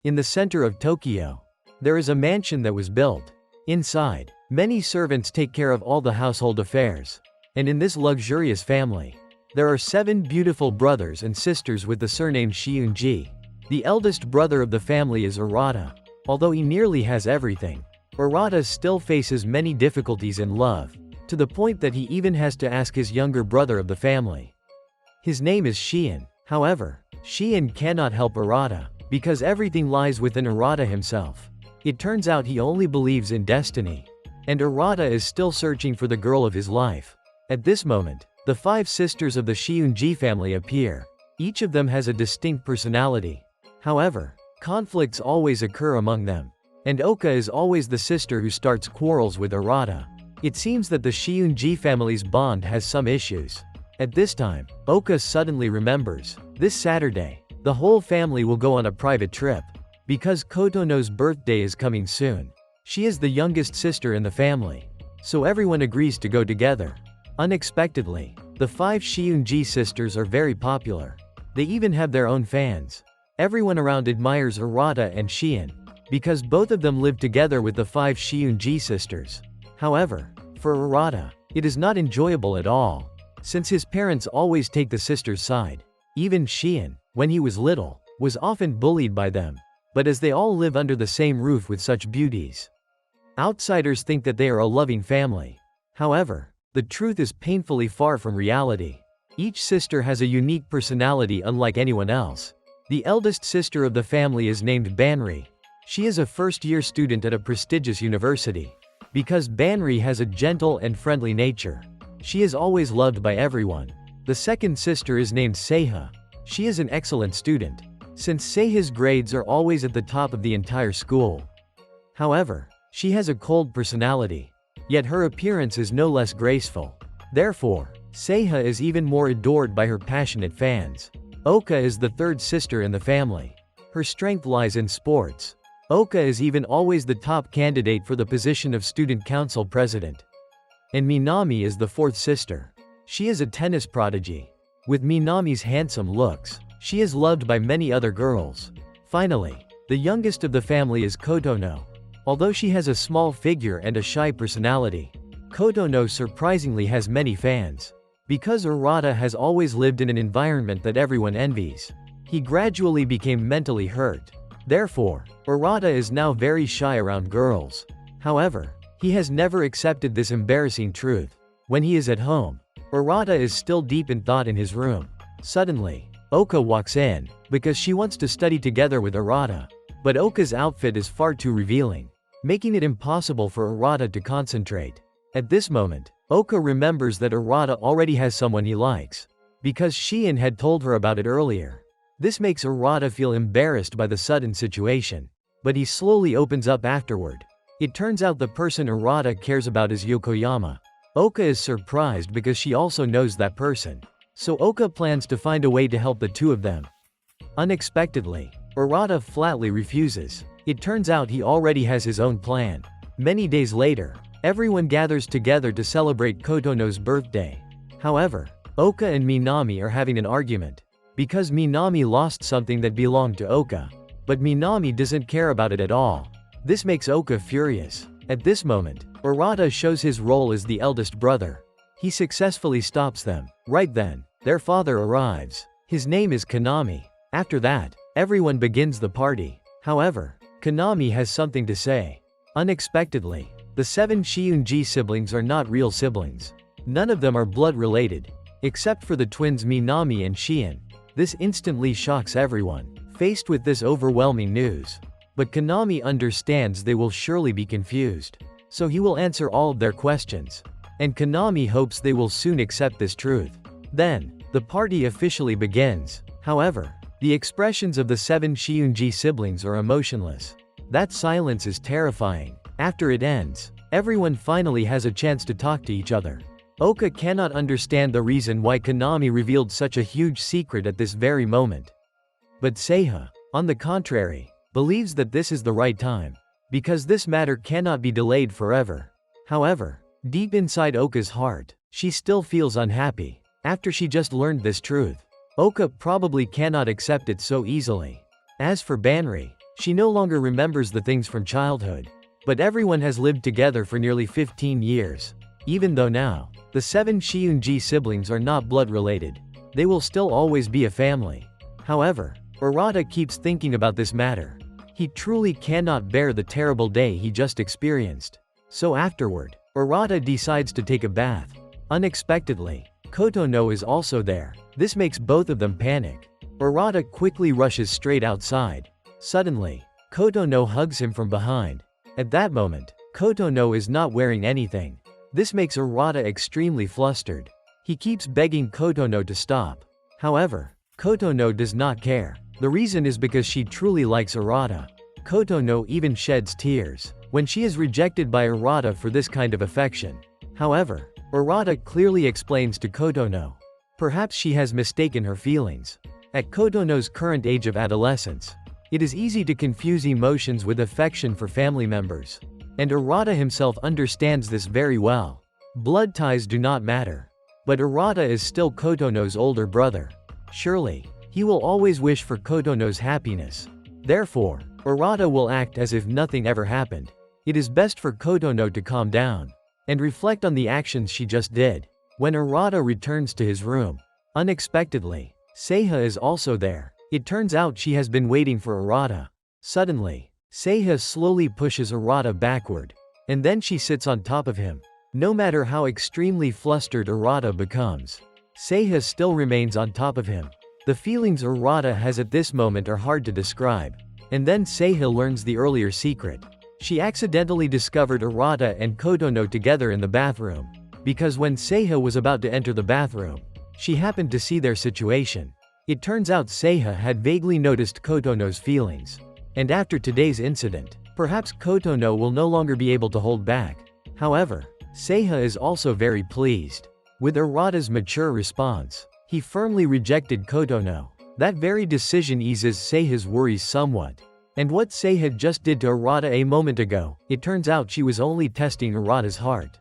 In the center of Tokyo, there is a mansion that was built. Inside, many servants take care of all the household affairs. And in this luxurious family, there are 7 beautiful brothers and sisters with the surname Shiunji. The eldest brother of the family is Arata. Although he nearly has everything, Arata still faces many difficulties in love, to the point that he even has to ask his younger brother of the family. His name is Shion. However, Shion cannot help Arata, because everything lies within Arata himself. It turns out he only believes in destiny. And Arata is still searching for the girl of his life. At this moment, the 5 sisters of the Shiunji family appear. Each of them has a distinct personality. However, conflicts always occur among them. And Oka is always the sister who starts quarrels with Arata. It seems that the Shiunji family's bond has some issues. At this time, Oka suddenly remembers. This Saturday, the whole family will go on a private trip. Because Kotono's birthday is coming soon. She is the youngest sister in the family. So everyone agrees to go together. Unexpectedly, the 5 Shiunji sisters are very popular. They even have their own fans. Everyone around admires Arata and Shion, because both of them live together with the 5 Shiunji sisters. However, for Arata, it is not enjoyable at all, since his parents always take the sisters' side. Even Shion, when he was little, was often bullied by them. But as they all live under the same roof with such beauties, outsiders think that they are a loving family. However, the truth is painfully far from reality. Each sister has a unique personality unlike anyone else. The eldest sister of the family is named Banri. She is a first-year student at a prestigious university. Because Banri has a gentle and friendly nature, she is always loved by everyone. The second sister is named Seiha. She is an excellent student, since Seiha's grades are always at the top of the entire school. However, she has a cold personality. Yet her appearance is no less graceful. Therefore, Seiha is even more adored by her passionate fans. Oka is the third sister in the family. Her strength lies in sports. Oka is even always the top candidate for the position of student council president. And Minami is the fourth sister. She is a tennis prodigy. With Minami's handsome looks, she is loved by many other girls. Finally, the youngest of the family is Kotono. Although she has a small figure and a shy personality, Kotono surprisingly has many fans. Because Arata has always lived in an environment that everyone envies, he gradually became mentally hurt. Therefore, Arata is now very shy around girls. However, he has never accepted this embarrassing truth. When he is at home, Arata is still deep in thought in his room. Suddenly, Oka walks in, because she wants to study together with Arata. But Oka's outfit is far too revealing, making it impossible for Arata to concentrate. At this moment, Oka remembers that Arata already has someone he likes, because Shion had told her about it earlier. This makes Arata feel embarrassed by the sudden situation. But he slowly opens up afterward. It turns out the person Arata cares about is Yokoyama. Oka is surprised because she also knows that person. So Oka plans to find a way to help the two of them. Unexpectedly, Arata flatly refuses. It turns out he already has his own plan. Many days later, everyone gathers together to celebrate Kotono's birthday. However, Oka and Minami are having an argument. Because Minami lost something that belonged to Oka. But Minami doesn't care about it at all. This makes Oka furious. At this moment, Arata shows his role as the eldest brother. He successfully stops them. Right then, their father arrives. His name is Kanami. After that, everyone begins the party. However, Kanami has something to say. Unexpectedly, the 7 Shiunji siblings are not real siblings. None of them are blood related, except for the twins Minami and Shion. This instantly shocks everyone, faced with this overwhelming news. But Kanami understands they will surely be confused. So he will answer all of their questions. And Kanami hopes they will soon accept this truth. Then, the party officially begins. However, the expressions of the 7 Shiunji siblings are emotionless. That silence is terrifying. After it ends, everyone finally has a chance to talk to each other. Oka cannot understand the reason why Kanami revealed such a huge secret at this very moment. But Seiha, on the contrary, believes that this is the right time, because this matter cannot be delayed forever. However, deep inside Oka's heart, she still feels unhappy. After she just learned this truth, Oka probably cannot accept it so easily. As for Banri, She no longer remembers the things from childhood. But everyone has lived together for nearly 15 years. Even though now, the 7 Shiunji siblings are not blood-related, they will still always be a family. However, Arata keeps thinking about this matter. He truly cannot bear the terrible day he just experienced. So afterward, Arata decides to take a bath. Unexpectedly, Kotono is also there. This makes both of them panic. Arata quickly rushes straight outside. Suddenly, Kotono hugs him from behind. At that moment, Kotono is not wearing anything. This makes Arata extremely flustered. He keeps begging Kotono to stop. However, Kotono does not care. The reason is because she truly likes Arata. Kotono even sheds tears when she is rejected by Arata for this kind of affection. However, Arata clearly explains to Kotono. Perhaps she has mistaken her feelings. At Kotono's current age of adolescence, it is easy to confuse emotions with affection for family members. And Arata himself understands this very well. Blood ties do not matter. But Arata is still Kotono's older brother. Surely, he will always wish for Kotono's happiness. Therefore, Arata will act as if nothing ever happened. It is best for Kotono to calm down and reflect on the actions she just did. When Arata returns to his room, unexpectedly, Seiha is also there. It turns out she has been waiting for Arata. Suddenly, Seiha slowly pushes Arata backward, and then she sits on top of him. No matter how extremely flustered Arata becomes, Seiha still remains on top of him. The feelings Arata has at this moment are hard to describe. And then Seiha learns the earlier secret. She accidentally discovered Arata and Kotono together in the bathroom. Because when Seiha was about to enter the bathroom, she happened to see their situation. It turns out Seiha had vaguely noticed Kotono's feelings. And after today's incident, perhaps Kotono will no longer be able to hold back. However, Seiha is also very pleased with Arata's mature response. He firmly rejected Kotono. That very decision eases Seiha's worries somewhat. And what Seiha just did to Arata a moment ago, it turns out she was only testing Arata's heart.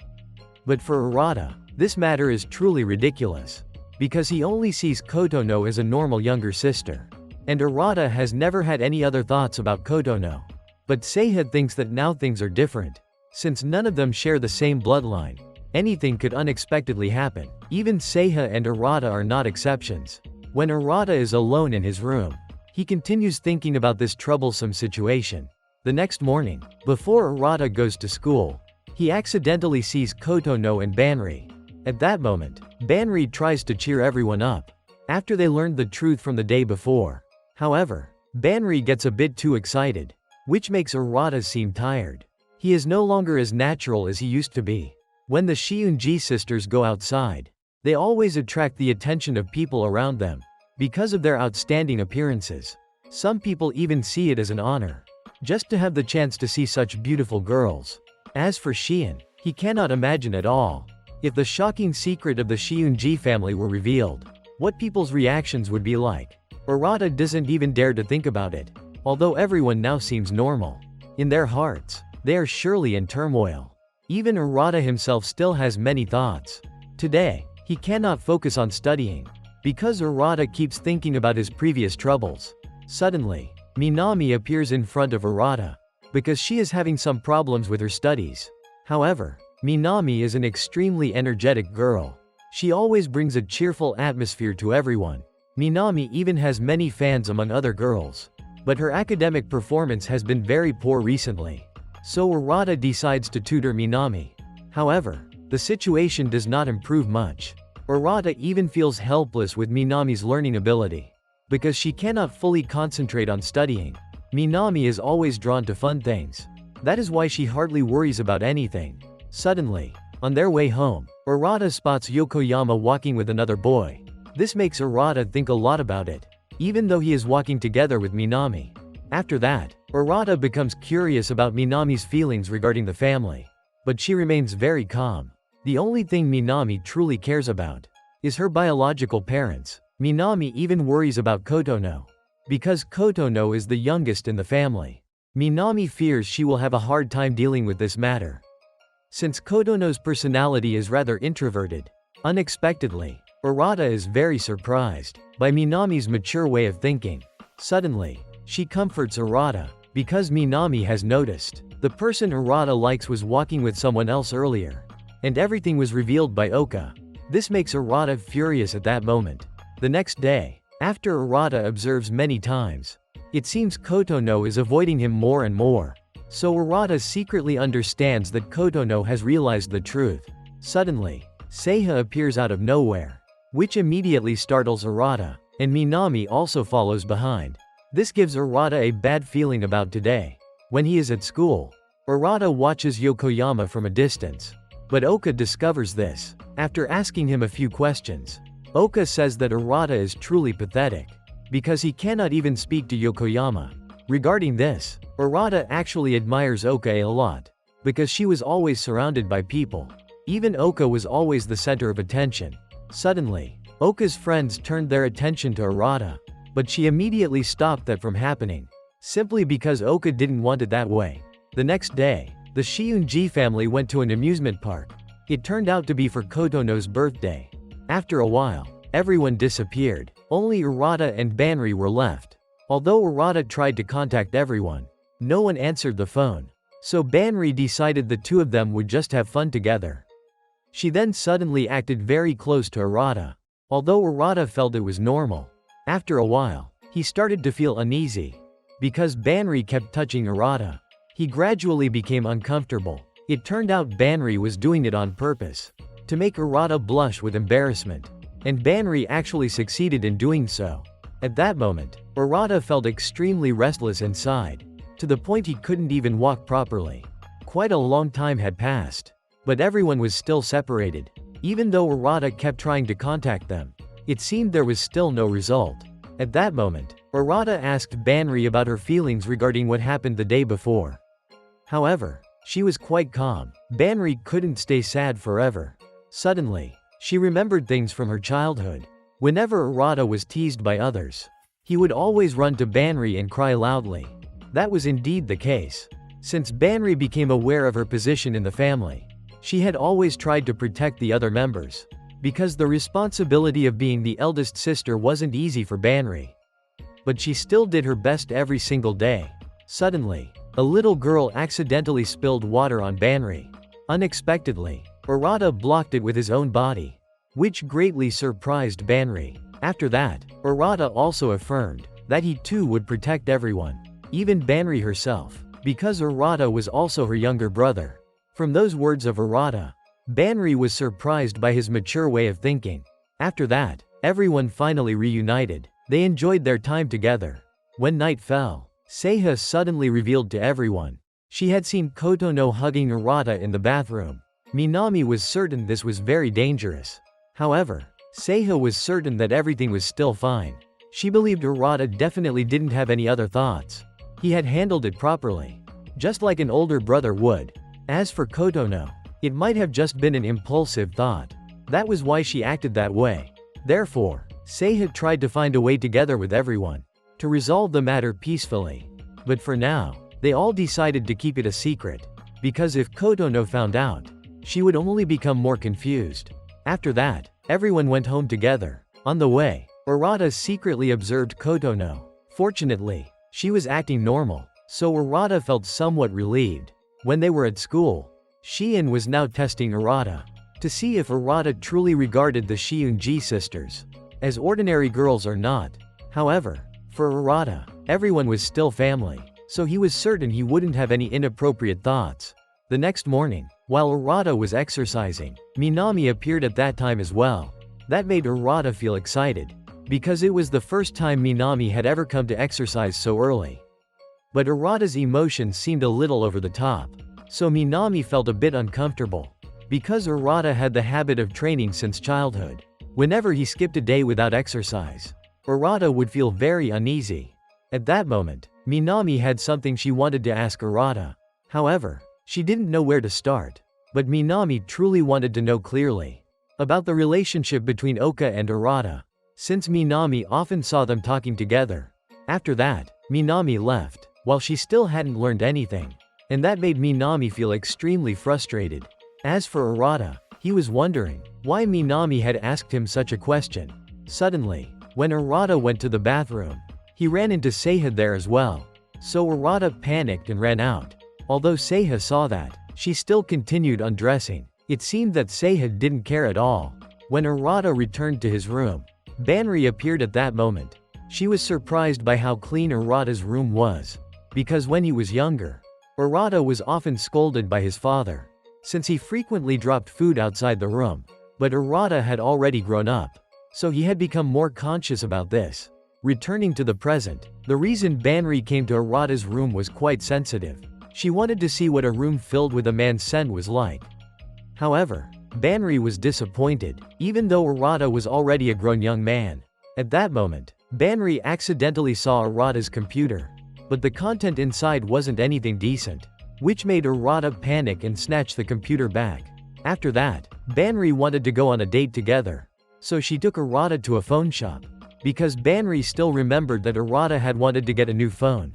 But for Arata, this matter is truly ridiculous. Because he only sees Kotono as a normal younger sister. And Arata has never had any other thoughts about Kotono. But Seiha thinks that now things are different. Since none of them share the same bloodline, anything could unexpectedly happen. Even Seiha and Arata are not exceptions. When Arata is alone in his room, he continues thinking about this troublesome situation. The next morning, before Arata goes to school, he accidentally sees Kotono and Banri. At that moment, Banri tries to cheer everyone up, after they learned the truth from the day before. However, Banri gets a bit too excited, which makes Arata seem tired. He is no longer as natural as he used to be. When the Shiunji sisters go outside, they always attract the attention of people around them, because of their outstanding appearances. Some people even see it as an honor, just to have the chance to see such beautiful girls. As for Shion, he cannot imagine at all. If the shocking secret of the Shiunji family were revealed, what people's reactions would be like. Arata doesn't even dare to think about it. Although everyone now seems normal, in their hearts, they are surely in turmoil. Even Arata himself still has many thoughts. Today, he cannot focus on studying, because Arata keeps thinking about his previous troubles. Suddenly, Minami appears in front of Arata, because she is having some problems with her studies. However, Minami is an extremely energetic girl. She always brings a cheerful atmosphere to everyone. Minami even has many fans among other girls. But her academic performance has been very poor recently. So Arata decides to tutor Minami. However, the situation does not improve much. Arata even feels helpless with Minami's learning ability. Because she cannot fully concentrate on studying. Minami is always drawn to fun things. That is why she hardly worries about anything. Suddenly, on their way home, Arata spots Yokoyama walking with another boy. This makes Arata think a lot about it, even though he is walking together with Minami. After that, Arata becomes curious about Minami's feelings regarding the family. But she remains very calm. The only thing Minami truly cares about is her biological parents. Minami even worries about Kotono. Because Kotono is the youngest in the family, Minami fears she will have a hard time dealing with this matter. Since Kotono's personality is rather introverted, unexpectedly, Arata is very surprised by Minami's mature way of thinking. Suddenly, she comforts Arata. because Minami has noticed the person Arata likes was walking with someone else earlier. And everything was revealed by Oka. This makes Arata furious at that moment. The next day, after Arata observes many times, it seems Kotono is avoiding him more and more. So Arata secretly understands that Kotono has realized the truth. Suddenly, Seiha appears out of nowhere, which immediately startles Arata, and Minami also follows behind. This gives Arata a bad feeling about today. When he is at school, Arata watches Yokoyama from a distance. But Oka discovers this. After asking him a few questions, Oka says that Arata is truly pathetic, because he cannot even speak to Yokoyama. Regarding this, Arata actually admires Oka a lot, because she was always surrounded by people. Even Oka was always the center of attention. Suddenly, Oka's friends turned their attention to Arata, but she immediately stopped that from happening, simply because Oka didn't want it that way. The next day, the Shiunji family went to an amusement park. It turned out to be for Kotono's birthday. After a while, everyone disappeared. Only Arata and Banri were left. Although Arata tried to contact everyone, no one answered the phone. So Banri decided the two of them would just have fun together. She then suddenly acted very close to Arata. Although Arata felt it was normal, after a while, he started to feel uneasy. Because Banri kept touching Arata, he gradually became uncomfortable. It turned out Banri was doing it on purpose, to make Arata blush with embarrassment. And Banri actually succeeded in doing so. At that moment, Arata felt extremely restless inside, to the point he couldn't even walk properly. Quite a long time had passed, but everyone was still separated. Even though Arata kept trying to contact them, it seemed there was still no result. At that moment, Arata asked Banri about her feelings regarding what happened the day before. However, she was quite calm. Banri couldn't stay sad forever. Suddenly, she remembered things from her childhood. Whenever Arata was teased by others, he would always run to Banri and cry loudly. That was indeed the case. Since Banri became aware of her position in the family, she had always tried to protect the other members, because the responsibility of being the eldest sister wasn't easy for Banri. But she still did her best every single day. Suddenly, a little girl accidentally spilled water on Banri. Unexpectedly, Arata blocked it with his own body, which greatly surprised Banri. After that, Arata also affirmed that he too would protect everyone, even Banri herself, because Arata was also her younger brother. From those words of Arata, Banri was surprised by his mature way of thinking. After that, everyone finally reunited. They enjoyed their time together. When night fell, Seiha suddenly revealed to everyone she had seen Kotono hugging Arata in the bathroom. Minami was certain this was very dangerous. However, Seiha was certain that everything was still fine. She believed Arata definitely didn't have any other thoughts. He had handled it properly, just like an older brother would. As for Kotono, it might have just been an impulsive thought. That was why she acted that way. Therefore, Seiha tried to find a way together with everyone, to resolve the matter peacefully. But for now, they all decided to keep it a secret, because if Kotono found out, she would only become more confused. After that, everyone went home together. On the way, Arata secretly observed Kotono. Fortunately, she was acting normal, so Arata felt somewhat relieved. When they were at school, Shion was now testing Arata, to see if Arata truly regarded the Shiunji sisters as ordinary girls or not. However, for Arata, everyone was still family, so he was certain he wouldn't have any inappropriate thoughts. The next morning, while Arata was exercising, Minami appeared at that time as well. That made Arata feel excited, because it was the first time Minami had ever come to exercise so early. But Arata's emotions seemed a little over the top, so Minami felt a bit uncomfortable. Because Arata had the habit of training since childhood, whenever he skipped a day without exercise, Arata would feel very uneasy. At that moment, Minami had something she wanted to ask Arata. However, she didn't know where to start. But Minami truly wanted to know clearly about the relationship between Oka and Arata, since Minami often saw them talking together. After that, Minami left, while she still hadn't learned anything, and that made Minami feel extremely frustrated. As for Arata, he was wondering why Minami had asked him such a question. Suddenly, when Arata went to the bathroom, he ran into Seiha there as well. So Arata panicked and ran out. Although Seiha saw that, she still continued undressing. It seemed that Seiha didn't care at all. When Arata returned to his room, Banri appeared at that moment. She was surprised by how clean Arata's room was. Because when he was younger, Arata was often scolded by his father, since he frequently dropped food outside the room. But Arata had already grown up, so he had become more conscious about this. Returning to the present, the reason Banri came to Arata's room was quite sensitive. She wanted to see what a room filled with a man's scent was like. However, Banri was disappointed, even though Arata was already a grown young man. At that moment, Banri accidentally saw Arata's computer, but the content inside wasn't anything decent, which made Arata panic and snatch the computer back. After that, Banri wanted to go on a date together, so she took Arata to a phone shop, because Banri still remembered that Arata had wanted to get a new phone.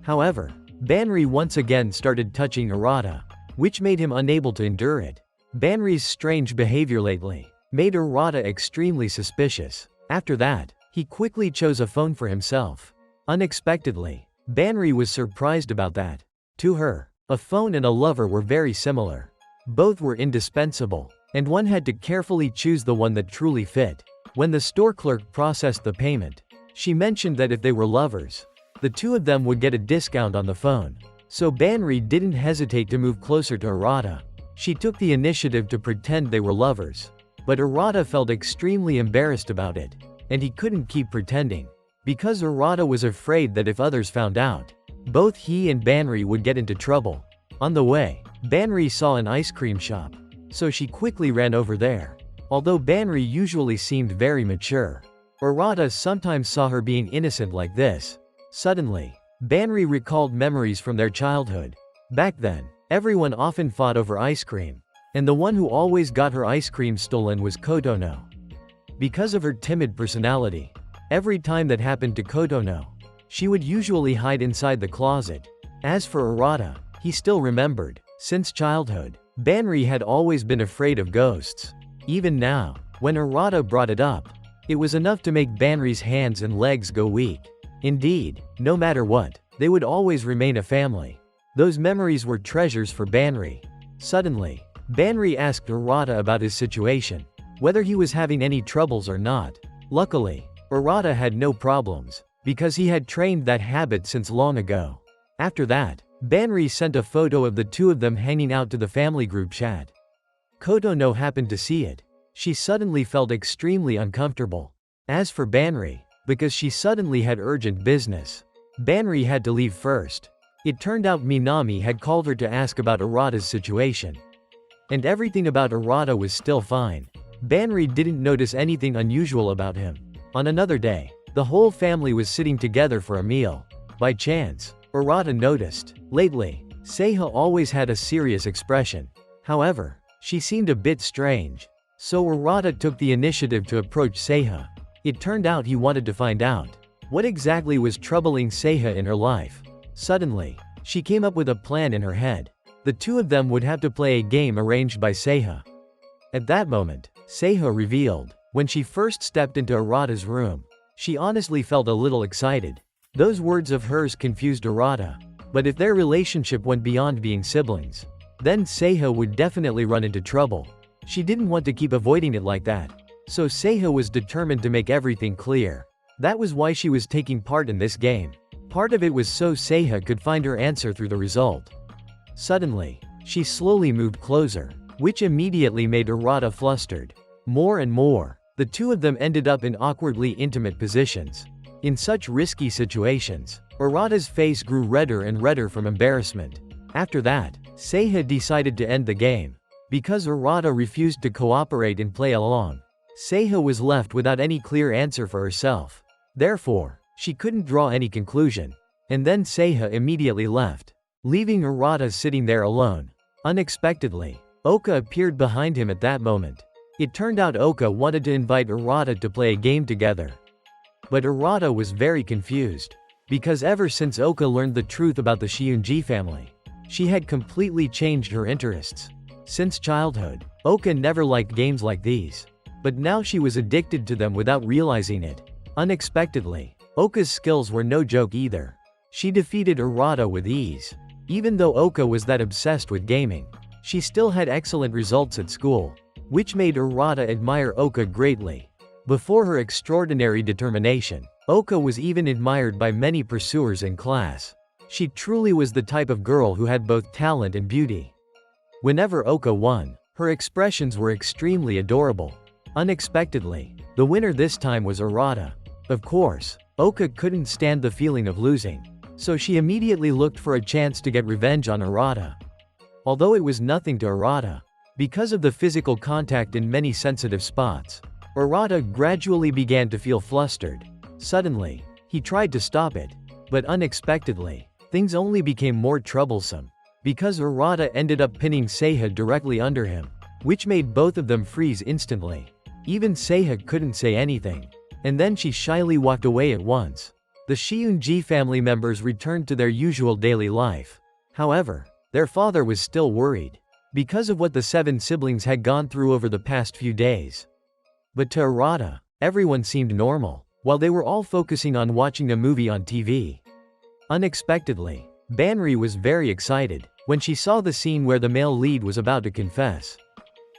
However, Banri once again started touching Arata, which made him unable to endure it. Banri's strange behavior lately made Arata extremely suspicious. After that, he quickly chose a phone for himself. Unexpectedly, Banri was surprised about that. To her, a phone and a lover were very similar. Both were indispensable, and one had to carefully choose the one that truly fit. When the store clerk processed the payment, she mentioned that if they were lovers, the two of them would get a discount on the phone. So Banri didn't hesitate to move closer to Arata. She took the initiative to pretend they were lovers. But Arata felt extremely embarrassed about it, and he couldn't keep pretending. Because Arata was afraid that if others found out, both he and Banri would get into trouble. On the way, Banri saw an ice cream shop, so she quickly ran over there. Although Banri usually seemed very mature, Arata sometimes saw her being innocent like this. Suddenly, Banri recalled memories from their childhood. Back then, everyone often fought over ice cream, and the one who always got her ice cream stolen was Kotono. Because of her timid personality, every time that happened to Kotono, she would usually hide inside the closet. As for Arata, he still remembered. Since childhood, Banri had always been afraid of ghosts. Even now, when Arata brought it up, it was enough to make Banri's hands and legs go weak. Indeed, no matter what, they would always remain a family. Those memories were treasures for Banri. Suddenly, Banri asked Arata about his situation, whether he was having any troubles or not. Luckily, Arata had no problems, because he had trained that habit since long ago. After that, Banri sent a photo of the two of them hanging out to the family group chat. Kotono happened to see it. She suddenly felt extremely uncomfortable. As for Banri, because she suddenly had urgent business, Banri had to leave first. It turned out Minami had called her to ask about Arata's situation. And everything about Arata was still fine. Banri didn't notice anything unusual about him. On another day, the whole family was sitting together for a meal. By chance, Arata noticed. Lately, Seiha always had a serious expression. However, she seemed a bit strange. So Arata took the initiative to approach Seiha. It turned out he wanted to find out what exactly was troubling Seiha in her life. Suddenly, she came up with a plan in her head. The two of them would have to play a game arranged by Seiha. At that moment, Seiha revealed. When she first stepped into Arata's room, she honestly felt a little excited. Those words of hers confused Arata. But if their relationship went beyond being siblings, then Seiha would definitely run into trouble. She didn't want to keep avoiding it like that. So Seiha was determined to make everything clear. That was why she was taking part in this game. Part of it was so Seiha could find her answer through the result. Suddenly, she slowly moved closer, which immediately made Arata flustered. More and more, the two of them ended up in awkwardly intimate positions. In such risky situations, Arata's face grew redder and redder from embarrassment. After that, Seiha decided to end the game. Because Arata refused to cooperate and play along, Seiha was left without any clear answer for herself. Therefore, she couldn't draw any conclusion. And then Seiha immediately left, leaving Arata sitting there alone. Unexpectedly, Oka appeared behind him at that moment. It turned out Oka wanted to invite Arata to play a game together. But Arata was very confused. Because ever since Oka learned the truth about the Shiunji family, she had completely changed her interests. Since childhood, Oka never liked games like these. But now she was addicted to them without realizing it. Unexpectedly, Oka's skills were no joke either. She defeated Arata with ease. Even though Oka was that obsessed with gaming, she still had excellent results at school, which made Arata admire Oka greatly. Before her extraordinary determination, Oka was even admired by many pursuers in class. She truly was the type of girl who had both talent and beauty. Whenever Oka won, her expressions were extremely adorable. Unexpectedly, the winner this time was Arata. Of course, Oka couldn't stand the feeling of losing, so she immediately looked for a chance to get revenge on Arata. Although it was nothing to Arata, because of the physical contact in many sensitive spots, Arata gradually began to feel flustered. Suddenly, he tried to stop it, but unexpectedly, things only became more troublesome, because Arata ended up pinning Seiha directly under him, which made both of them freeze instantly. Even Seiha couldn't say anything, and then she shyly walked away at once. The Shiunji family members returned to their usual daily life. However, their father was still worried, because of what the 7 siblings had gone through over the past few days. But to Arata, everyone seemed normal, while they were all focusing on watching a movie on TV. Unexpectedly, Banri was very excited when she saw the scene where the male lead was about to confess.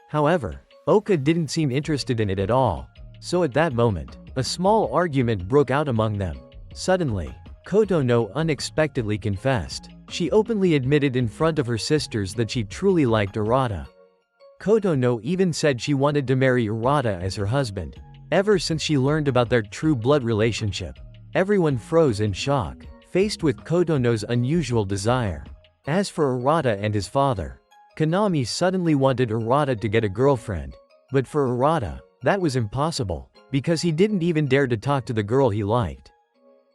However, Oka didn't seem interested in it at all, so at that moment, a small argument broke out among them. Suddenly, Kotono unexpectedly confessed. She openly admitted in front of her sisters that she truly liked Arata. Kotono even said she wanted to marry Arata as her husband. Ever since she learned about their true blood relationship, everyone froze in shock, faced with Kotono's unusual desire. As for Arata and his father, Konami suddenly wanted Arata to get a girlfriend. But for Arata, that was impossible, because he didn't even dare to talk to the girl he liked.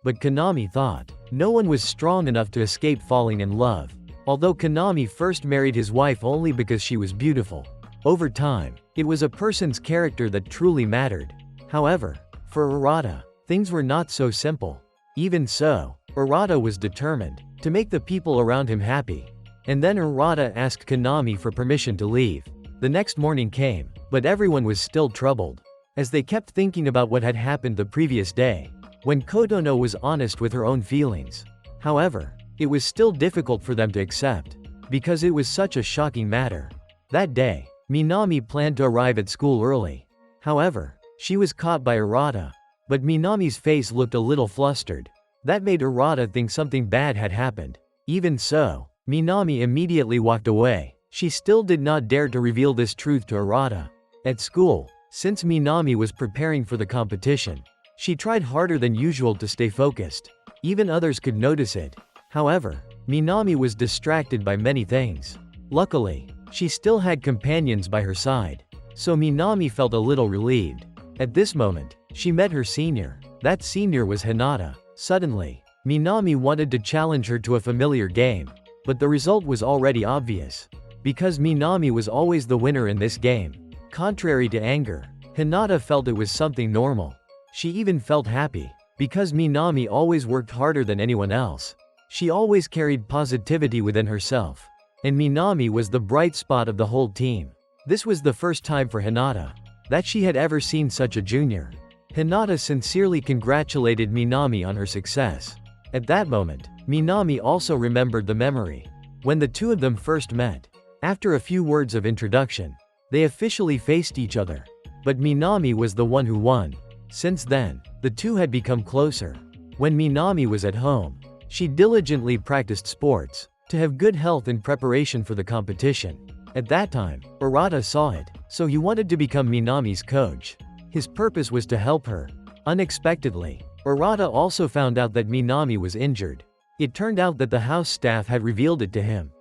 But Konami thought no one was strong enough to escape falling in love. Although Konami first married his wife only because she was beautiful, over time, it was a person's character that truly mattered. However, for Arata, things were not so simple. Even so, Arata was determined to make the people around him happy. And then Arata asked Konami for permission to leave. The next morning came, but everyone was still troubled, as they kept thinking about what had happened the previous day, when Kotono was honest with her own feelings. However, it was still difficult for them to accept, because it was such a shocking matter. That day, Minami planned to arrive at school early. However, she was caught by Arata, but Minami's face looked a little flustered. That made Arata think something bad had happened. Even so, Minami immediately walked away. She still did not dare to reveal this truth to Arata. At school, since Minami was preparing for the competition, she tried harder than usual to stay focused. Even others could notice it. However, Minami was distracted by many things. Luckily, she still had companions by her side, so Minami felt a little relieved. At this moment, she met her senior. That senior was Hinata. Suddenly, Minami wanted to challenge her to a familiar game, but the result was already obvious, because Minami was always the winner in this game. Contrary to anger, Hinata felt it was something normal. She even felt happy, because Minami always worked harder than anyone else. She always carried positivity within herself, and Minami was the bright spot of the whole team. This was the first time for Hinata that she had ever seen such a junior. Hinata sincerely congratulated Minami on her success. At that moment, Minami also remembered the memory when the two of them first met. After a few words of introduction, they officially faced each other, but Minami was the one who won. Since then, the two had become closer. When Minami was at home, she diligently practiced sports to have good health in preparation for the competition. At that time, Arata saw it, so he wanted to become Minami's coach. His purpose was to help her. Unexpectedly, Arata also found out that Minami was injured. It turned out that the house staff had revealed it to him.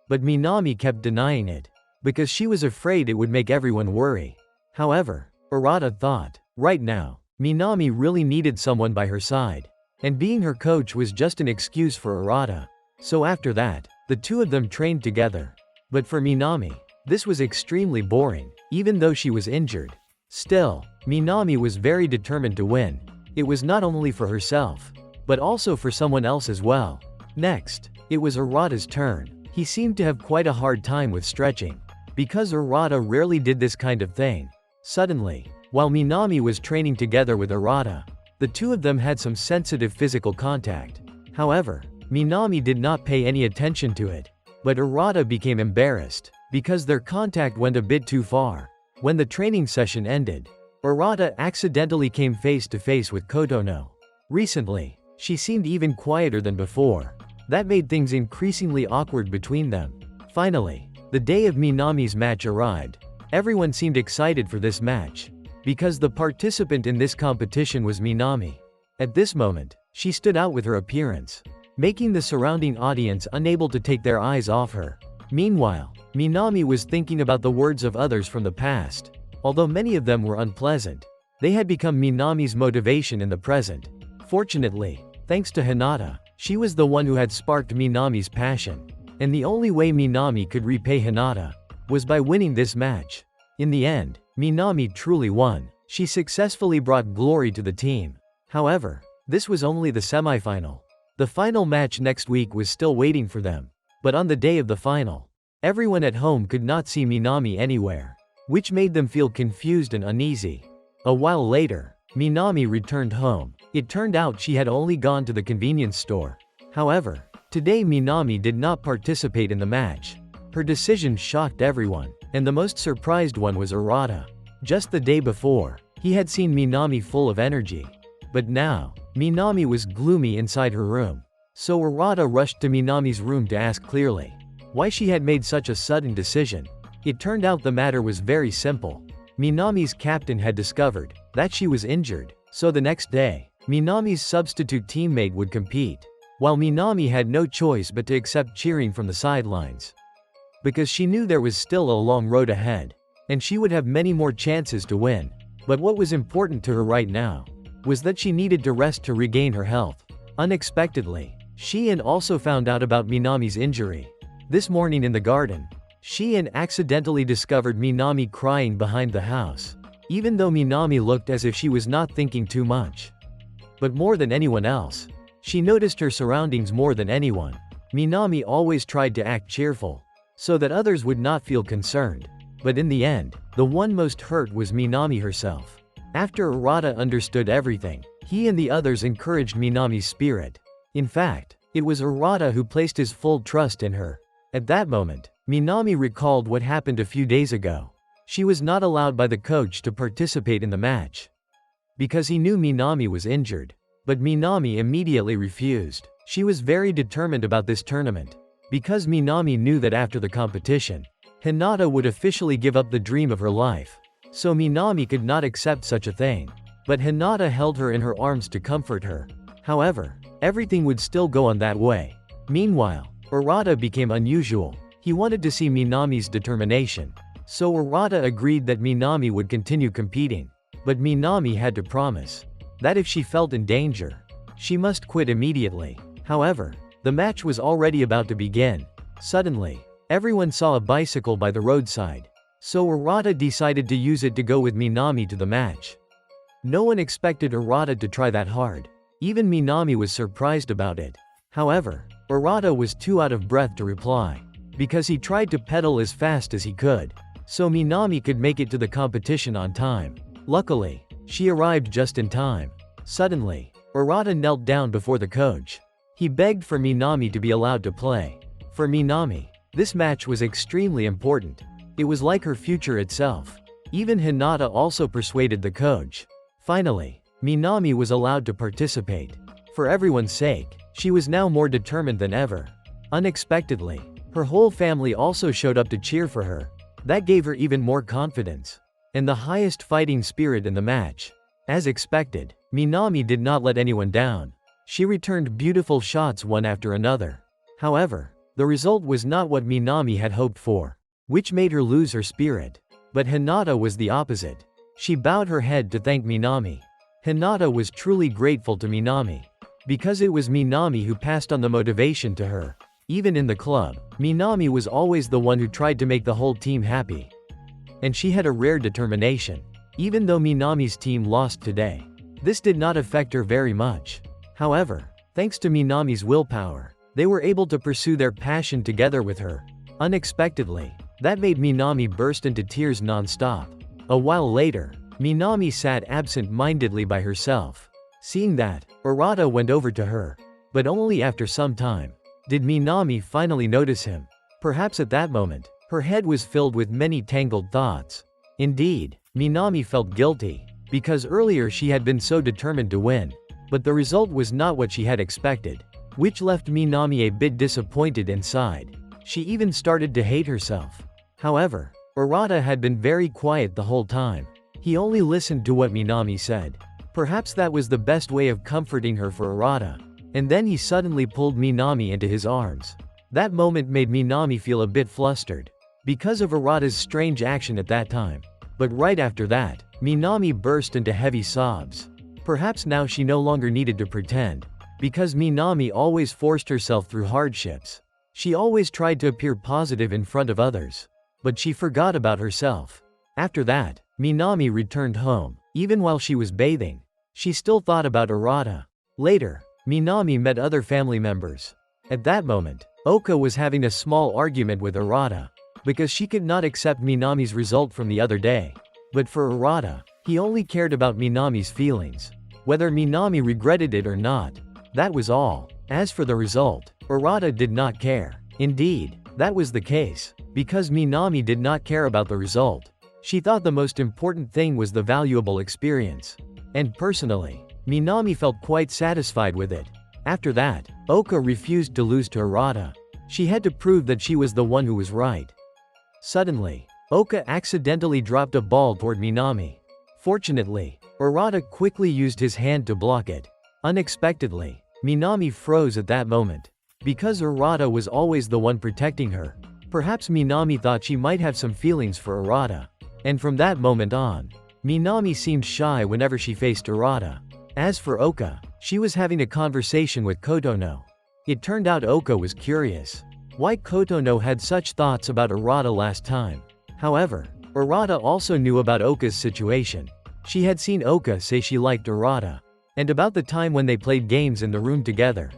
But Minami kept denying it, because she was afraid it would make everyone worry. However, Arata thought, right now, Minami really needed someone by her side, and being her coach was just an excuse for Arata. So after that, the two of them trained together. But for Minami, this was extremely boring, even though she was injured. Still, Minami was very determined to win. It was not only for herself, but also for someone else as well. Next, it was Arata's turn. He seemed to have quite a hard time with stretching, because Arata rarely did this kind of thing. Suddenly, while Minami was training together with Arata, the two of them had some sensitive physical contact. However, Minami did not pay any attention to it. But Arata became embarrassed, because their contact went a bit too far. When the training session ended, Arata accidentally came face to face with Kotono. Recently, she seemed even quieter than before. That made things increasingly awkward between them. Finally, the day of Minami's match arrived. Everyone seemed excited for this match, because the participant in this competition was Minami. At this moment, she stood out with her appearance, making the surrounding audience unable to take their eyes off her. Meanwhile, Minami was thinking about the words of others from the past. Although many of them were unpleasant, they had become Minami's motivation in the present. Fortunately, thanks to Hinata, she was the one who had sparked Minami's passion. And the only way Minami could repay Hinata was by winning this match. In the end, Minami truly won. She successfully brought glory to the team. However, this was only the semifinal. The final match next week was still waiting for them. But on the day of the final, everyone at home could not see Minami anywhere, which made them feel confused and uneasy. A while later, Minami returned home. It turned out she had only gone to the convenience store. However, today Minami did not participate in the match. Her decision shocked everyone, and the most surprised one was Arata. Just the day before, he had seen Minami full of energy. But now, Minami was gloomy inside her room. So Arata rushed to Minami's room to ask clearly why she had made such a sudden decision. It turned out the matter was very simple. Minami's captain had discovered that she was injured, so the next day, Minami's substitute teammate would compete, while Minami had no choice but to accept cheering from the sidelines. Because she knew there was still a long road ahead, and she would have many more chances to win. But what was important to her right now was that she needed to rest to regain her health. Unexpectedly, Shion also found out about Minami's injury. This morning in the garden, Shion accidentally discovered Minami crying behind the house, even though Minami looked as if she was not thinking too much. But more than anyone else, she noticed her surroundings more than anyone. Minami always tried to act cheerful, so that others would not feel concerned. But in the end, the one most hurt was Minami herself. After Arata understood everything, he and the others encouraged Minami's spirit. In fact, it was Arata who placed his full trust in her. At that moment, Minami recalled what happened a few days ago. She was not allowed by the coach to participate in the match, because he knew Minami was injured. But Minami immediately refused. She was very determined about this tournament, because Minami knew that after the competition, Hinata would officially give up the dream of her life. So Minami could not accept such a thing. But Hinata held her in her arms to comfort her. However, everything would still go on that way. Meanwhile, Arata became unusual. He wanted to see Minami's determination. So Arata agreed that Minami would continue competing. But Minami had to promise that if she felt in danger, she must quit immediately. However, the match was already about to begin. Suddenly, everyone saw a bicycle by the roadside. So Arata decided to use it to go with Minami to the match. No one expected Arata to try that hard. Even Minami was surprised about it. However, Arata was too out of breath to reply, because he tried to pedal as fast as he could, so Minami could make it to the competition on time. Luckily, she arrived just in time. Suddenly, Arata knelt down before the coach. He begged for Minami to be allowed to play. For Minami, this match was extremely important. It was like her future itself. Even Hinata also persuaded the coach. Finally, Minami was allowed to participate. For everyone's sake, she was now more determined than ever. Unexpectedly, her whole family also showed up to cheer for her. That gave her even more confidence and the highest fighting spirit in the match. As expected, Minami did not let anyone down. She returned beautiful shots one after another. However, the result was not what Minami had hoped for, which made her lose her spirit. But Hinata was the opposite. She bowed her head to thank Minami. Hinata was truly grateful to Minami, because it was Minami who passed on the motivation to her. Even in the club, Minami was always the one who tried to make the whole team happy. And she had a rare determination. Even though Minami's team lost today, this did not affect her very much. However, thanks to Minami's willpower, they were able to pursue their passion together with her. Unexpectedly, that made Minami burst into tears non-stop. A while later, Minami sat absent-mindedly by herself. Seeing that, Arata went over to her. But only after some time did Minami finally notice him. Perhaps at that moment, her head was filled with many tangled thoughts. Indeed, Minami felt guilty, because earlier she had been so determined to win. But the result was not what she had expected, which left Minami a bit disappointed inside. She even started to hate herself. However, Arata had been very quiet the whole time. He only listened to what Minami said. Perhaps that was the best way of comforting her for Arata. And then he suddenly pulled Minami into his arms. That moment made Minami feel a bit flustered, because of Arata's strange action at that time. But right after that, Minami burst into heavy sobs. Perhaps now she no longer needed to pretend, because Minami always forced herself through hardships. She always tried to appear positive in front of others. But she forgot about herself. After that, Minami returned home. Even while she was bathing, she still thought about Arata. Later, Minami met other family members. At that moment, Oka was having a small argument with Arata, because she could not accept Minami's result from the other day. But for Arata, he only cared about Minami's feelings. Whether Minami regretted it or not, that was all. As for the result, Arata did not care. Indeed, that was the case, because Minami did not care about the result. She thought the most important thing was the valuable experience. And personally, Minami felt quite satisfied with it. After that, Oka refused to lose to Arata. She had to prove that she was the one who was right. Suddenly, Oka accidentally dropped a ball toward Minami. Fortunately, Arata quickly used his hand to block it. Unexpectedly, Minami froze at that moment. Because Arata was always the one protecting her, perhaps Minami thought she might have some feelings for Arata. And from that moment on, Minami seemed shy whenever she faced Arata. As for Oka, she was having a conversation with Kotono. It turned out Oka was curious why Kotono had such thoughts about Arata last time. However, Arata also knew about Oka's situation. She had seen Oka say she liked Arata, and about the time when they played games in the room together.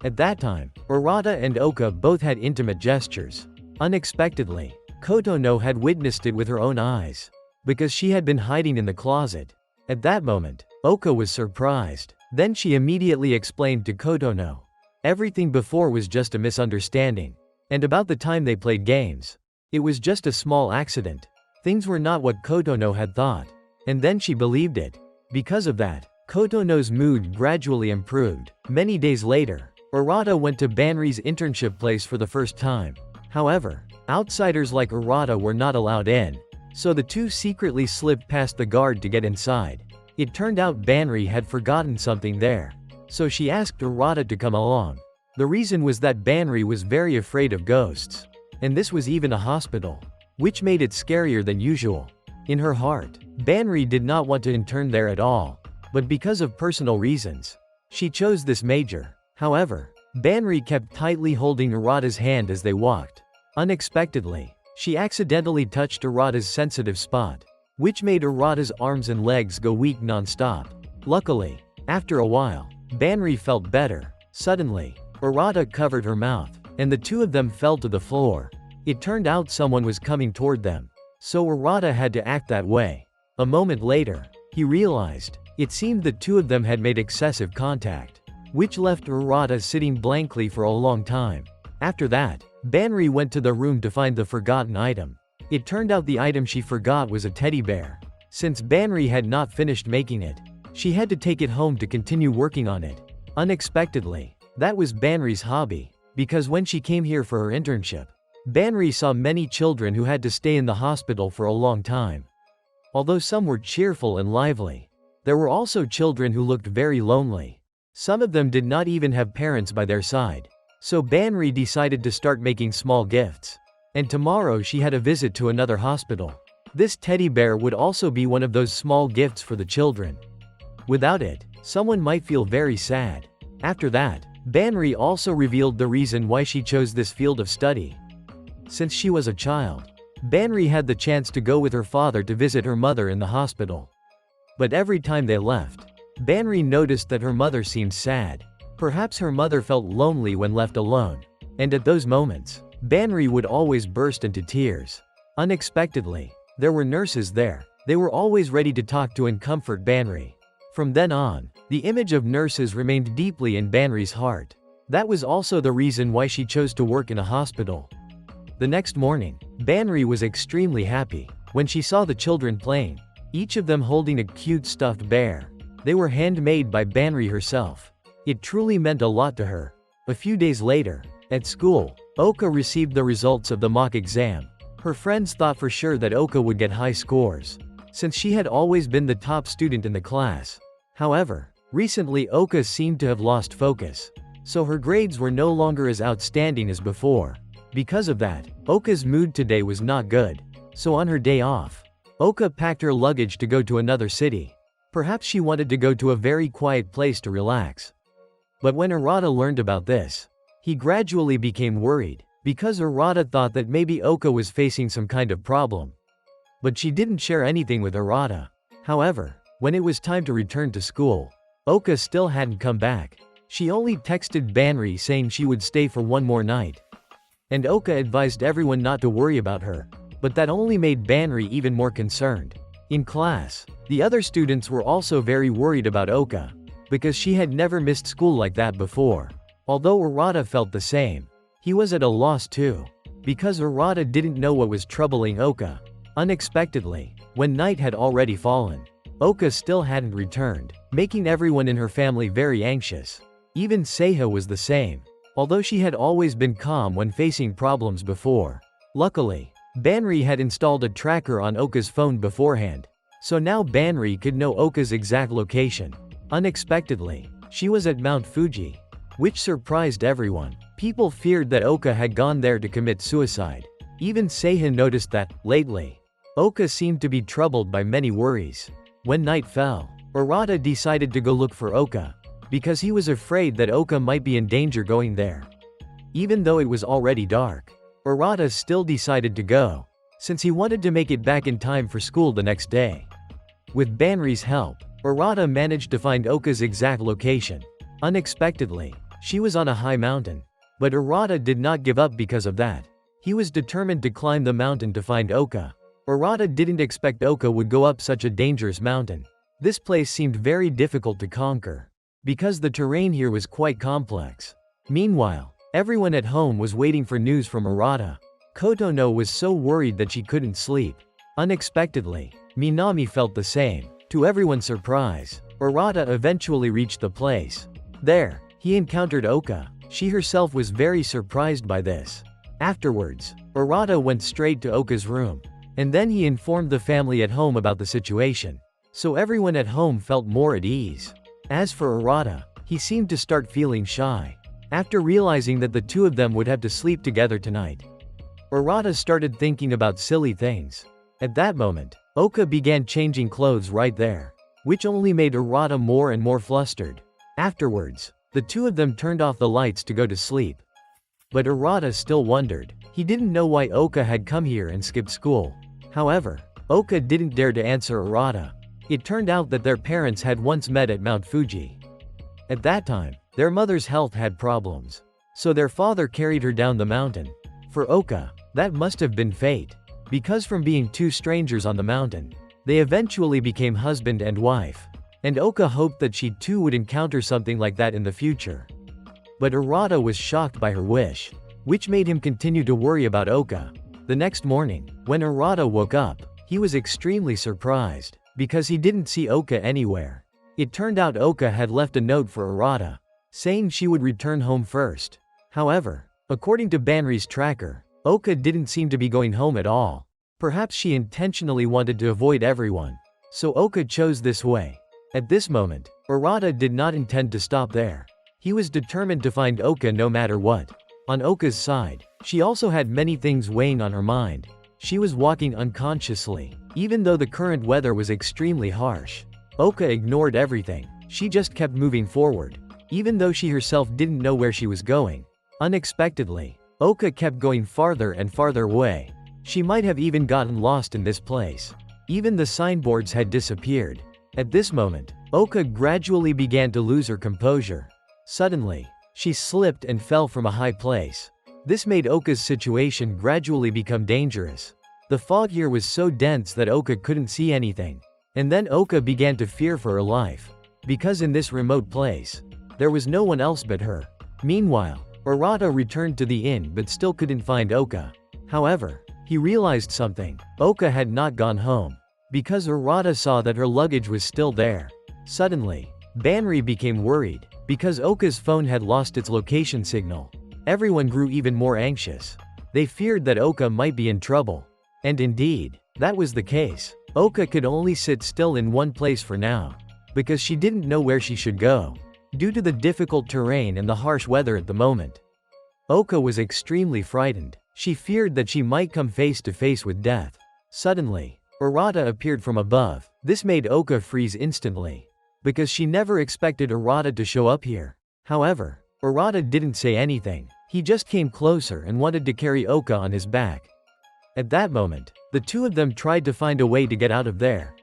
At that time, Arata and Oka both had intimate gestures. Unexpectedly, Kotono had witnessed it with her own eyes, because she had been hiding in the closet. At that moment, Oka was surprised. Then she immediately explained to Kotono. Everything before was just a misunderstanding. And about the time they played games, it was just a small accident. Things were not what Kotono had thought. And then she believed it. Because of that, Kotono's mood gradually improved. Many days later, Arata went to Banri's internship place for the first time. However, outsiders like Arata were not allowed in, so the two secretly slipped past the guard to get inside. It turned out Banri had forgotten something there, so she asked Arata to come along. The reason was that Banri was very afraid of ghosts, and this was even a hospital, which made it scarier than usual. In her heart, Banri did not want to intern there at all, but because of personal reasons, she chose this major. However, Banri kept tightly holding Arata's hand as they walked. Unexpectedly, she accidentally touched Arata's sensitive spot, which made Arata's arms and legs go weak non-stop. Luckily, after a while, Banri felt better. Suddenly, Arata covered her mouth, and the two of them fell to the floor. It turned out someone was coming toward them, so Arata had to act that way. A moment later, he realized, it seemed the two of them had made excessive contact, which left Arata sitting blankly for a long time. After that, Banri went to the room to find the forgotten item. It turned out the item she forgot was a teddy bear. Since Banri had not finished making it, she had to take it home to continue working on it. Unexpectedly, that was Banri's hobby, because when she came here for her internship, Banri saw many children who had to stay in the hospital for a long time. Although some were cheerful and lively, there were also children who looked very lonely. Some of them did not even have parents by their side. So Banri decided to start making small gifts. And tomorrow she had a visit to another hospital. This teddy bear would also be one of those small gifts for the children. Without it, someone might feel very sad. After that, Banri also revealed the reason why she chose this field of study. Since she was a child, Banri had the chance to go with her father to visit her mother in the hospital. But every time they left, Banri noticed that her mother seemed sad. Perhaps her mother felt lonely when left alone. And at those moments, Banri would always burst into tears. Unexpectedly, there were nurses there. They were always ready to talk to and comfort Banri. From then on, the image of nurses remained deeply in Banri's heart. That was also the reason why she chose to work in a hospital. The next morning, Banri was extremely happy when she saw the children playing, each of them holding a cute stuffed bear. They were handmade by Banri herself. It truly meant a lot to her. A few days later, at school, Oka received the results of the mock exam. Her friends thought for sure that Oka would get high scores, since she had always been the top student in the class. However, recently Oka seemed to have lost focus, so her grades were no longer as outstanding as before. Because of that, Oka's mood today was not good. So on her day off, Oka packed her luggage to go to another city. Perhaps she wanted to go to a very quiet place to relax. But when Arata learned about this, he gradually became worried, because Arata thought that maybe Oka was facing some kind of problem. But she didn't share anything with Arata. However, when it was time to return to school, Oka still hadn't come back. She only texted Banri saying she would stay for one more night. And Oka advised everyone not to worry about her, but that only made Banri even more concerned. In class, the other students were also very worried about Oka, because she had never missed school like that before. Although Arata felt the same, he was at a loss too, because Arata didn't know what was troubling Oka. Unexpectedly, when night had already fallen, Oka still hadn't returned, making everyone in her family very anxious. Even Seiha was the same, although she had always been calm when facing problems before. Luckily, Banri had installed a tracker on Oka's phone beforehand, so now Banri could know Oka's exact location. Unexpectedly, she was at Mount Fuji, which surprised everyone. People feared that Oka had gone there to commit suicide. Even Seiha noticed that, lately, Oka seemed to be troubled by many worries. When night fell, Arata decided to go look for Oka, because he was afraid that Oka might be in danger going there. Even though it was already dark, Arata still decided to go, since he wanted to make it back in time for school the next day. With Banri's help, Arata managed to find Oka's exact location. Unexpectedly, she was on a high mountain. But Arata did not give up because of that. He was determined to climb the mountain to find Oka. Arata didn't expect Oka would go up such a dangerous mountain. This place seemed very difficult to conquer, because the terrain here was quite complex. Meanwhile, everyone at home was waiting for news from Arata. Kotono was so worried that she couldn't sleep. Unexpectedly, Minami felt the same. To everyone's surprise, Arata eventually reached the place. There, he encountered Oka. She herself was very surprised by this. Afterwards, Arata went straight to Oka's room, and then he informed the family at home about the situation. So everyone at home felt more at ease. As for Arata, he seemed to start feeling shy, after realizing that the two of them would have to sleep together tonight. Arata started thinking about silly things. At that moment, Oka began changing clothes right there, which only made Arata more and more flustered. Afterwards, the two of them turned off the lights to go to sleep. But Arata still wondered. He didn't know why Oka had come here and skipped school. However, Oka didn't dare to answer Arata. It turned out that their parents had once met at Mount Fuji. At that time, their mother's health had problems, so their father carried her down the mountain. For Oka, that must have been fate, because from being two strangers on the mountain, they eventually became husband and wife. And Oka hoped that she too would encounter something like that in the future. But Arata was shocked by her wish, which made him continue to worry about Oka. The next morning, when Arata woke up, he was extremely surprised, because he didn't see Oka anywhere. It turned out Oka had left a note for Arata, saying she would return home first. However, according to Banri's tracker, Oka didn't seem to be going home at all. Perhaps she intentionally wanted to avoid everyone, so Oka chose this way. At this moment, Arata did not intend to stop there. He was determined to find Oka no matter what. On Oka's side, she also had many things weighing on her mind. She was walking unconsciously, even though the current weather was extremely harsh. Oka ignored everything. She just kept moving forward, even though she herself didn't know where she was going. Unexpectedly, Oka kept going farther and farther away. She might have even gotten lost in this place. Even the signboards had disappeared. At this moment, Oka gradually began to lose her composure. Suddenly, she slipped and fell from a high place. This made Oka's situation gradually become dangerous. The fog here was so dense that Oka couldn't see anything. And then Oka began to fear for her life. because in this remote place, there was no one else but her. Meanwhile, Arata returned to the inn but still couldn't find Oka. However, he realized something. Oka had not gone home. Because Arata saw that her luggage was still there. Suddenly, Banri became worried, because Oka's phone had lost its location signal. Everyone grew even more anxious. They feared that Oka might be in trouble. And indeed, that was the case. Oka could only sit still in one place for now, because she didn't know where she should go, due to the difficult terrain and the harsh weather at the moment. Oka was extremely frightened. She feared that she might come face to face with death. Suddenly, Arata appeared from above. This made Oka freeze instantly, because she never expected Arata to show up here. However, Arata didn't say anything. He just came closer and wanted to carry Oka on his back. At that moment, the two of them tried to find a way to get out of there.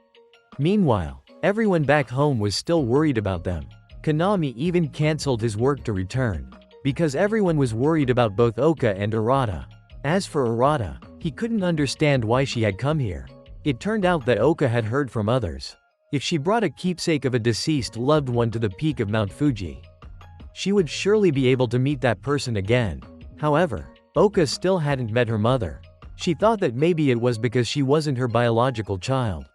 Meanwhile, everyone back home was still worried about them. Konami even cancelled his work to return, because everyone was worried about both Oka and Arata. As for Arata, he couldn't understand why she had come here. It turned out that Oka had heard from others. If she brought a keepsake of a deceased loved one to the peak of Mount Fuji, she would surely be able to meet that person again. However, Oka still hadn't met her mother. She thought that maybe it was because she wasn't her biological child.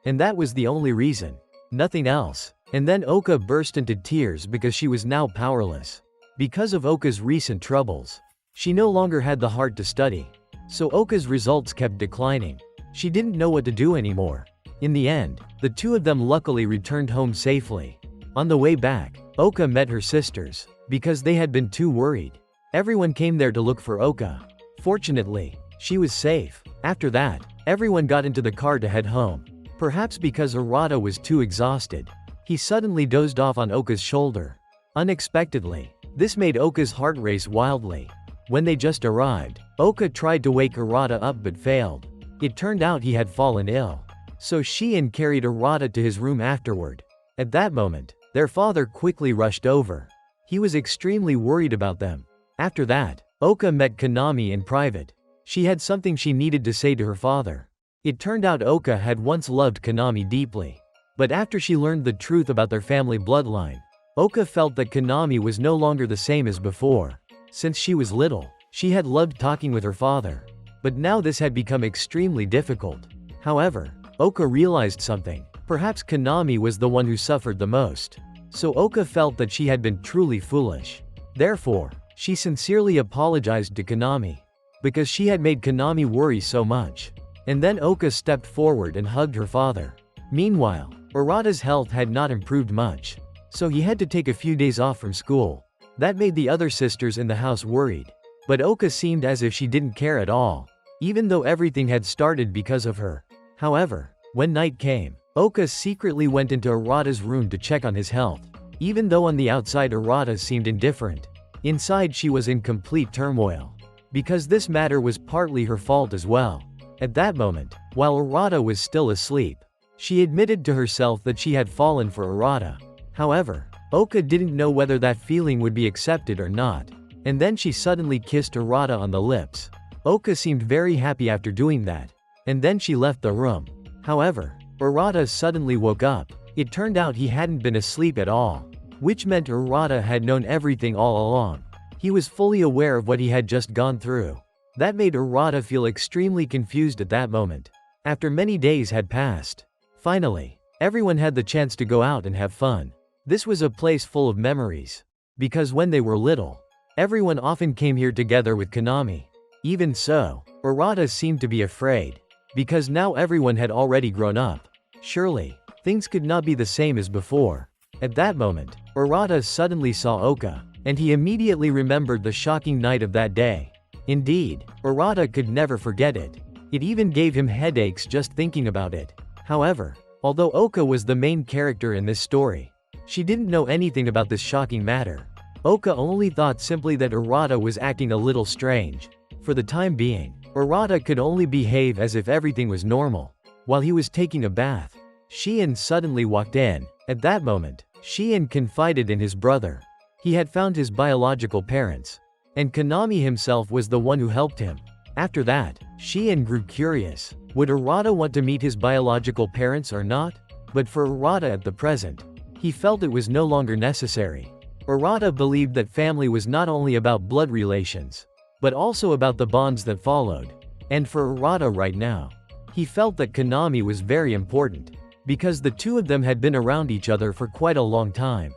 And that was the only reason. Nothing else. And then Oka burst into tears because she was now powerless. Because of Oka's recent troubles, she no longer had the heart to study. So Oka's results kept declining. She didn't know what to do anymore. In the end, the two of them luckily returned home safely. On the way back, Oka met her sisters, because they had been too worried. Everyone came there to look for Oka. Fortunately, she was safe. After that, everyone got into the car to head home. Perhaps because Arata was too exhausted, he suddenly dozed off on Oka's shoulder. Unexpectedly, this made Oka's heart race wildly. When they just arrived, Oka tried to wake Arata up but failed. It turned out he had fallen ill. So Shion carried Arata to his room afterward. At that moment, their father quickly rushed over. He was extremely worried about them. After that, Oka met Konami in private. She had something she needed to say to her father. It turned out Oka had once loved Konami deeply. But after she learned the truth about their family bloodline, Oka felt that Konami was no longer the same as before. Since she was little, she had loved talking with her father. But now this had become extremely difficult. However, Oka realized something. Perhaps Konami was the one who suffered the most. So Oka felt that she had been truly foolish. Therefore, she sincerely apologized to Konami, because she had made Konami worry so much. And then Oka stepped forward and hugged her father. Meanwhile, Arata's health had not improved much, so he had to take a few days off from school. That made the other sisters in the house worried. But Oka seemed as if she didn't care at all, even though everything had started because of her. However, when night came, Oka secretly went into Arata's room to check on his health. Even though on the outside Arata seemed indifferent, inside she was in complete turmoil. Because this matter was partly her fault as well. At that moment, while Arata was still asleep, she admitted to herself that she had fallen for Arata. However, Oka didn't know whether that feeling would be accepted or not. And then she suddenly kissed Arata on the lips. Oka seemed very happy after doing that. And then she left the room. However, Arata suddenly woke up. It turned out he hadn't been asleep at all, which meant Arata had known everything all along. He was fully aware of what he had just gone through. That made Arata feel extremely confused at that moment. After many days had passed, finally, everyone had the chance to go out and have fun. This was a place full of memories. Because when they were little, everyone often came here together with Konami. Even so, Arata seemed to be afraid. Because now everyone had already grown up. Surely, things could not be the same as before. At that moment, Arata suddenly saw Oka, and he immediately remembered the shocking night of that day. Indeed, Arata could never forget it. It even gave him headaches just thinking about it. However, although Oka was the main character in this story, she didn't know anything about this shocking matter. Oka only thought simply that Arata was acting a little strange. For the time being, Arata could only behave as if everything was normal. While he was taking a bath, Shion suddenly walked in. At that moment, Shion confided in his brother. He had found his biological parents, and Konami himself was the one who helped him. After that, Shion grew curious. Would Arata want to meet his biological parents or not? But for Arata at the present, He felt it was no longer necessary. Arata believed that family was not only about blood relations, but also about the bonds that followed. And for Arata right now, he felt that Konami was very important, because the two of them had been around each other for quite a long time.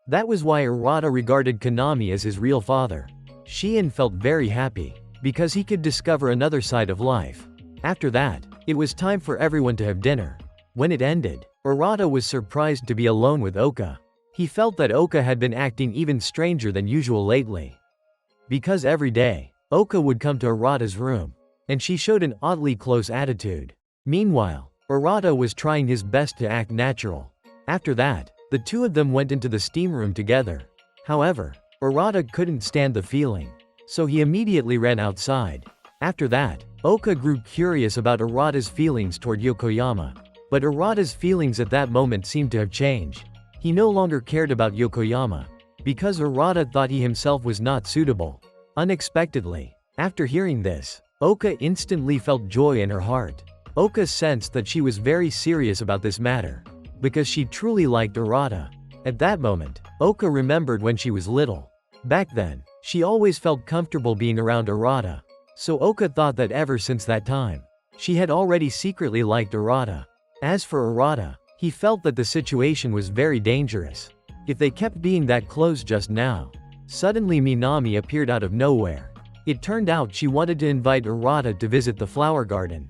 That was why Arata regarded Konami as his real father. Shion felt very happy, because he could discover another side of life. After that, it was time for everyone to have dinner. When it ended, Arata was surprised to be alone with Oka. He felt that Oka had been acting even stranger than usual lately. Because every day, Oka would come to Arata's room, and she showed an oddly close attitude. Meanwhile, Arata was trying his best to act natural. After that, the two of them went into the steam room together. However, Arata couldn't stand the feeling, so he immediately ran outside. After that, Oka grew curious about Arata's feelings toward Yokoyama. But Arata's feelings at that moment seemed to have changed. He no longer cared about Yokoyama, because Arata thought he himself was not suitable. Unexpectedly, after hearing this, Oka instantly felt joy in her heart. Oka sensed that she was very serious about this matter, because she truly liked Arata. At that moment, Oka remembered when she was little. Back then, she always felt comfortable being around Arata. So Oka thought that ever since that time, she had already secretly liked Arata. As for Arata, he felt that the situation was very dangerous. If they kept being that close just now. Suddenly Minami appeared out of nowhere. It turned out she wanted to invite Arata to visit the flower garden.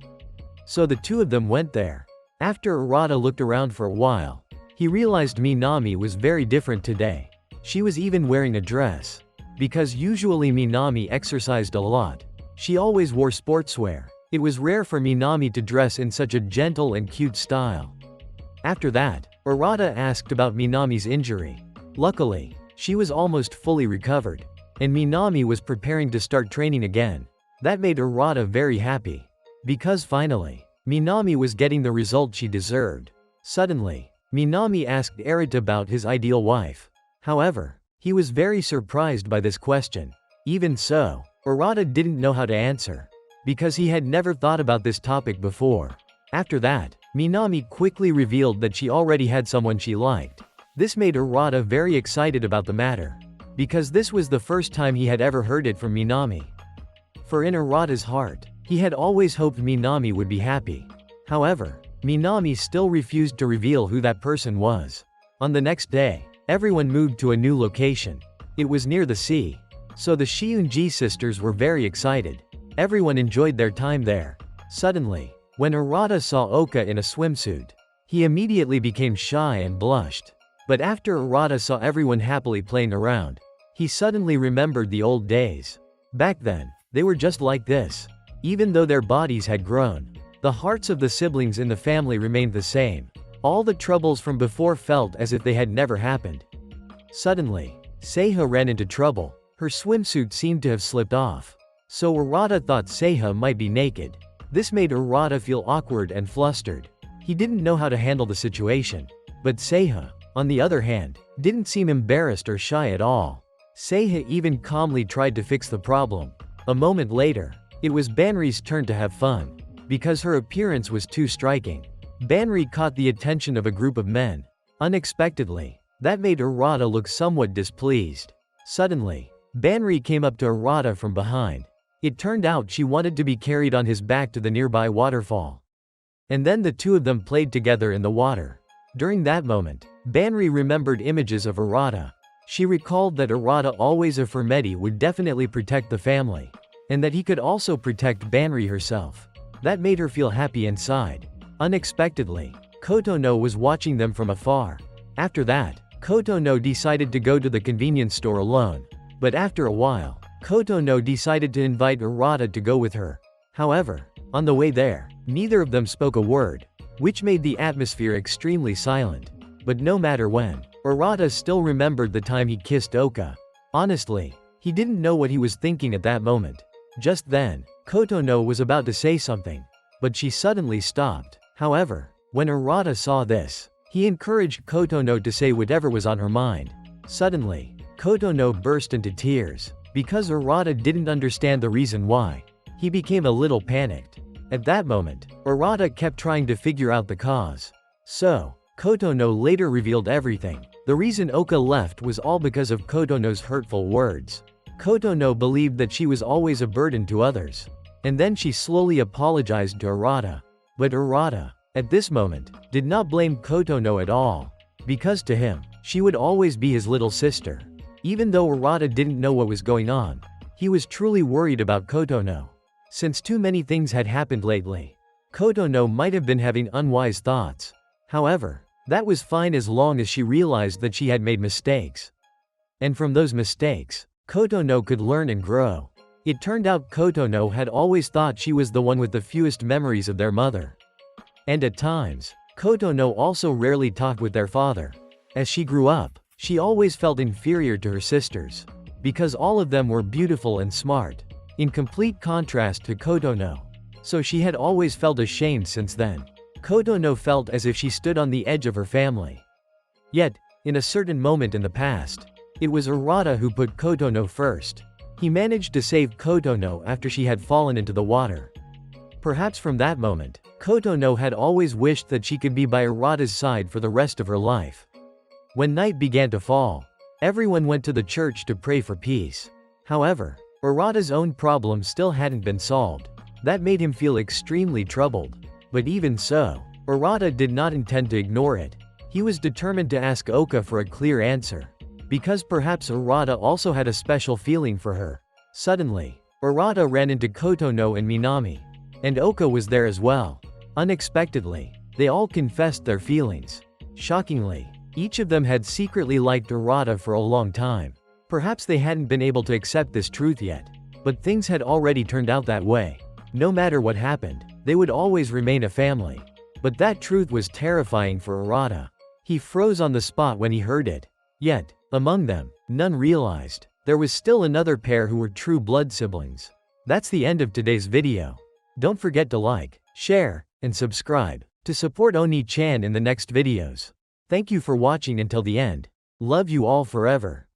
So the two of them went there. After Arata looked around for a while, he realized Minami was very different today. She was even wearing a dress. Because usually Minami exercised a lot, she always wore sportswear. It was rare for Minami to dress in such a gentle and cute style. After that, Arata asked about Minami's injury. Luckily, she was almost fully recovered, and Minami was preparing to start training again. That made Arata very happy. Because finally, Minami was getting the result she deserved. Suddenly, Minami asked Arata about his ideal wife. However, he was very surprised by this question. Even so, Arata didn't know how to answer, because he had never thought about this topic before. After that, Minami quickly revealed that she already had someone she liked. This made Arata very excited about the matter, because this was the first time he had ever heard it from Minami. For in Arata's heart, he had always hoped Minami would be happy. However, Minami still refused to reveal who that person was. On the next day, everyone moved to a new location. It was near the sea, so the Shiunji sisters were very excited. Everyone enjoyed their time there. Suddenly, when Arata saw Oka in a swimsuit, he immediately became shy and blushed. But after Arata saw everyone happily playing around, he suddenly remembered the old days. Back then, they were just like this. Even though their bodies had grown, the hearts of the siblings in the family remained the same. All the troubles from before felt as if they had never happened. Suddenly, Seiha ran into trouble. Her swimsuit seemed to have slipped off. So Arata thought Seiha might be naked. This made Arata feel awkward and flustered. He didn't know how to handle the situation. But Seiha, on the other hand, didn't seem embarrassed or shy at all. Seiha even calmly tried to fix the problem. A moment later, it was Banri's turn to have fun. Because her appearance was too striking, Banri caught the attention of a group of men. Unexpectedly, that made Arata look somewhat displeased. Suddenly, Banri came up to Arata from behind. It turned out she wanted to be carried on his back to the nearby waterfall. And then the two of them played together in the water. During that moment, Banri remembered images of Arata. She recalled that Arata always affirmed Medi would definitely protect the family, and that he could also protect Banri herself. That made her feel happy inside. Unexpectedly, Kotono was watching them from afar. After that, Kotono decided to go to the convenience store alone. But after a while, Kotono decided to invite Arata to go with her. However, on the way there, neither of them spoke a word, which made the atmosphere extremely silent. But no matter when, Arata still remembered the time he kissed Oka. Honestly, he didn't know what he was thinking at that moment. Just then, Kotono was about to say something, but she suddenly stopped. However, when Arata saw this, he encouraged Kotono to say whatever was on her mind. Suddenly, Kotono burst into tears. Because Arata didn't understand the reason why, he became a little panicked. At that moment, Arata kept trying to figure out the cause. So, Kotono later revealed everything. The reason Oka left was all because of Kotono's hurtful words. Kotono believed that she was always a burden to others. And then she slowly apologized to Arata. But Arata, at this moment, did not blame Kotono at all. Because to him, she would always be his little sister. Even though Arata didn't know what was going on, he was truly worried about Kotono. Since too many things had happened lately, Kotono might have been having unwise thoughts. However, that was fine as long as she realized that she had made mistakes. And from those mistakes, Kotono could learn and grow. It turned out Kotono had always thought she was the one with the fewest memories of their mother. And at times, Kotono also rarely talked with their father. As she grew up, she always felt inferior to her sisters. Because all of them were beautiful and smart. In complete contrast to Kotono. So she had always felt ashamed since then. Kotono felt as if she stood on the edge of her family. Yet, in a certain moment in the past, it was Arata who put Kotono first. He managed to save Kotono after she had fallen into the water. Perhaps from that moment, Kotono had always wished that she could be by Arata's side for the rest of her life. When night began to fall, everyone went to the church to pray for peace. However, Arata's own problem still hadn't been solved. That made him feel extremely troubled. But even so, Arata did not intend to ignore it. He was determined to ask Oka for a clear answer. Because perhaps Arata also had a special feeling for her. Suddenly, Arata ran into Kotono and Minami. And Oka was there as well. Unexpectedly, they all confessed their feelings. Shockingly, each of them had secretly liked Arata for a long time. Perhaps they hadn't been able to accept this truth yet. But things had already turned out that way. No matter what happened, they would always remain a family. But that truth was terrifying for Arata. He froze on the spot when he heard it. Yet, among them, none realized there was still another pair who were true blood siblings. That's the end of today's video. Don't forget to like, share, and subscribe to support Oni-chan in the next videos. Thank you for watching until the end. Love you all forever.